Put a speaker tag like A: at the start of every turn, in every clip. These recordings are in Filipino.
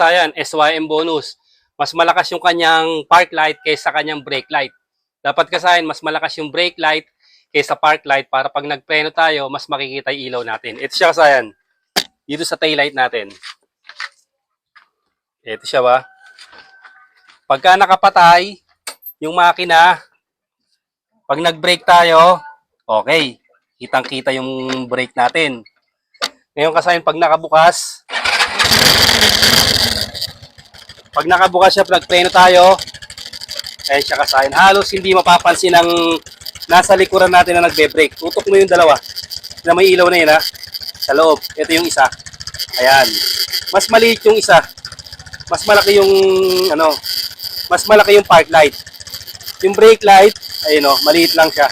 A: Ayan, SYM bonus. Mas malakas yung kanyang park light kaysa kanyang brake light. Dapat kasayan, mas malakas yung brake light kaysa park light para pag nagpreno tayo, mas makikita yung ilaw natin. Ito siya kasayan. Dito sa tail light natin. Ito siya ba? Pagka nakapatay, yung makina, pag nag-brake tayo, okay. Kitang-kita yung brake natin. Ngayon kasayan, pag nakabukas siya, nagpreno tayo, ayan siya kasayan. Halos hindi mapapansin ang nasa likuran natin na nagbe-brake. Tutok mo yung dalawa na may ilaw na yun ha, sa loob. Ito yung isa. Ayan. Mas maliit yung isa. Mas malaki yung mas malaki yung park light. Yung brake light, ayun o, maliit lang siya.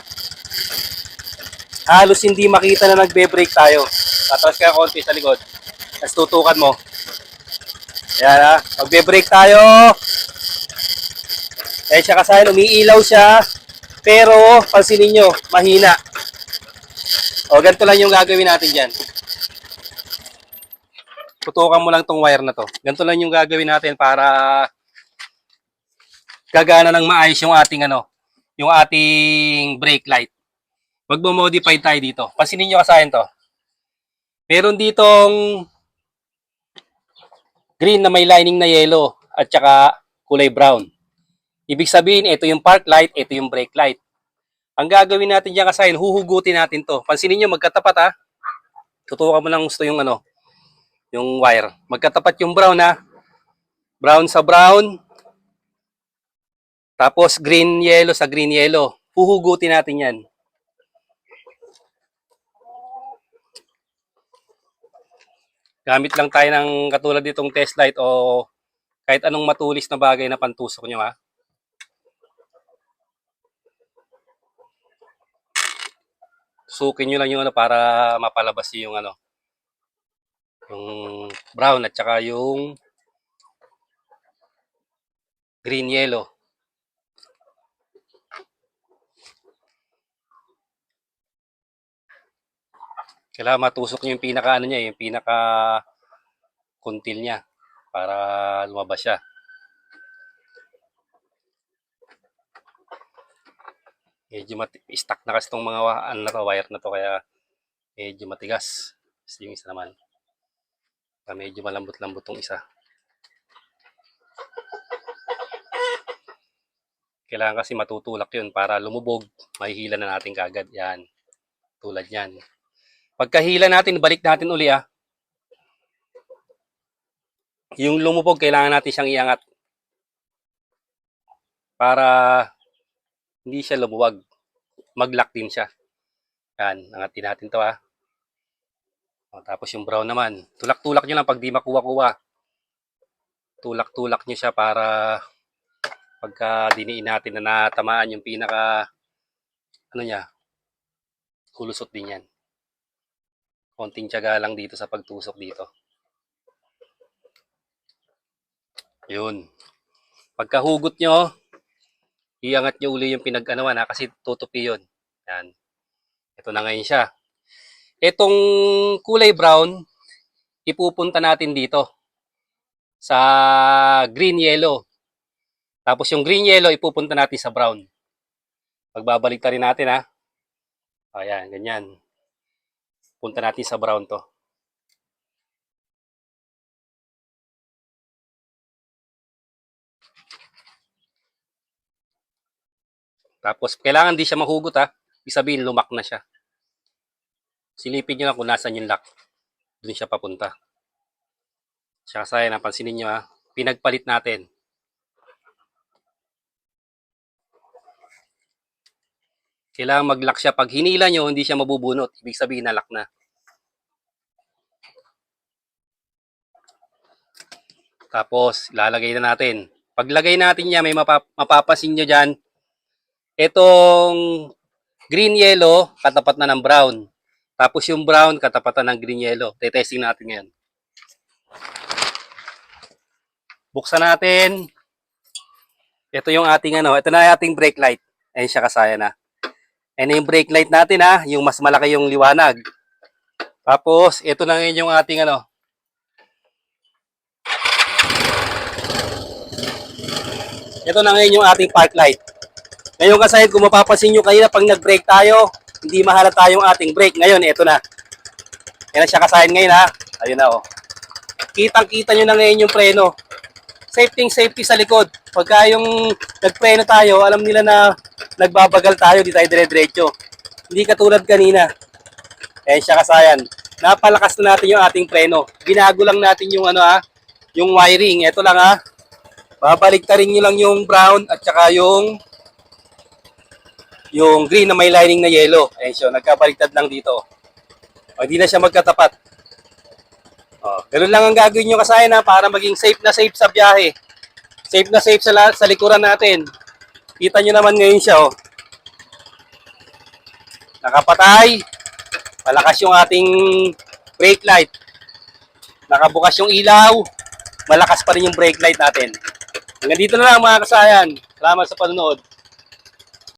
A: Halos hindi makita na nagbe-brake tayo. Tatras ka konti sa likod. Tapos tutukan mo. Ayan ha. Magbe-brake tayo. Ayan siya kasayan. Umiilaw siya. Pero, pansinin nyo, mahina. O, ganito lang yung gagawin natin dyan. Tutukan mo lang tong wire na to. Ganito lang yung gagawin natin para gagana ng maayos yung ating yung ating brake light. Magmo-modify tayo dito. Pansinin nyo kasayan to. Meron ditong green na may lining na yellow at saka kulay brown. Ibig sabihin, ito yung park light, ito yung brake light. Ang gagawin natin dyan kasayan, huhugutin natin to. Pansinin nyo, magkatapat ha. Tutukan mo lang gusto yung yung wire. Magkatapat yung brown ha. Brown sa brown. Tapos green yellow sa green yellow. Huhugutin natin yan. Gamit lang tayo ng katulad ditong test light o kahit anong matulis na bagay na pantusok nyo ha. Sukin nyo lang yung para mapalabas yung yung brown at saka yung green yellow. Kailangan matusok nyo yung pinaka niya, yung pinaka kuntil niya para lumabas siya. Medyo stuck na kasi itong mga wire na to kaya medyo matigas. Kasi yung isa naman medyo malambot-lambot tong isa. Kailangan kasi matutulak yun para lumubog, mahihila na natin kagad. Yan, tulad yan. Pagkahila natin, balik natin uli yung lumubog, kailangan natin siyang iangat para hindi siya lumuwag. Mag-lock din siya. Yan, angatin natin to tapos yung brown naman, tulak-tulak nyo lang pag di makuha-kuha. Tulak-tulak nyo siya para pagka diniin natin na natamaan yung pinaka niya, kulusot din yan. Konting tiyaga lang dito sa pagtusok dito. Yun. Pagkahugot nyo, iangat nyo uli yung pinag-anawan kasi tutupi yun. Yan. Ito na ngayon siya. Itong kulay brown, ipupunta natin dito sa green yellow. Tapos yung green yellow, ipupunta natin sa brown. Pagbabalik ta rin natin Ayan, ganyan. Punta natin sa brown to. Tapos, kailangan di siya mahugot Ibig sabihin, lumak na siya. Silipin nyo lang kung nasan yung lock. Doon siya papunta. Siya kasi, napansinin nyo pinagpalit natin. Kailangan mag-lock siya. Pag hinila nyo, hindi siya mabubunot. Ibig sabihin, na-lock na. Tapos, ilalagay na natin. Paglagay natin niya, may mapapasin nyo dyan. Itong green yellow, katapat na ng brown. Tapos yung brown, katapatan ng green yellow. Tetesting natin ngayon. Buksan natin. Ito yung ating ito na ating brake light. Ayun siya kasaya na. Ayan yung brake light natin yung mas malaki yung liwanag. Tapos, ito na ngayon yung ating Ito na ngayon yung ating park light. Ngayon kasayad, kung mapapansin nyo kanina, pag nag-brake tayo, hindi mahalata yung ating brake. Ngayon, ito na. Yan na siya kasayad ngayon ha. Ayun na oh. Kitang-kita nyo na ngayon yung preno. Safety sa likod. Pagka yung nagpreno tayo, alam nila na nagbabagal tayo, di tayo dire-diretso. Hindi katulad kanina. Ayan siya kasayan. Napalakas na natin yung ating preno. Binago lang natin yung yung wiring. Ito lang ha. Babaliktarin nyo lang yung brown at saka yung green na may lining na yellow. Ayan siya, nagkabaliktad lang dito. O, hindi na siya magkatapat. O, ganun lang ang gagawin nyo kasayan ha, para maging safe na safe sa biyahe. Safe na safe sa likuran natin. Kita nyo naman ngayon siya oh. Nakapatay. Malakas yung ating brake light. Nakabukas yung ilaw. Malakas pa rin yung brake light natin. Hanggang dito na lang mga kasayan. Salamat sa panonood.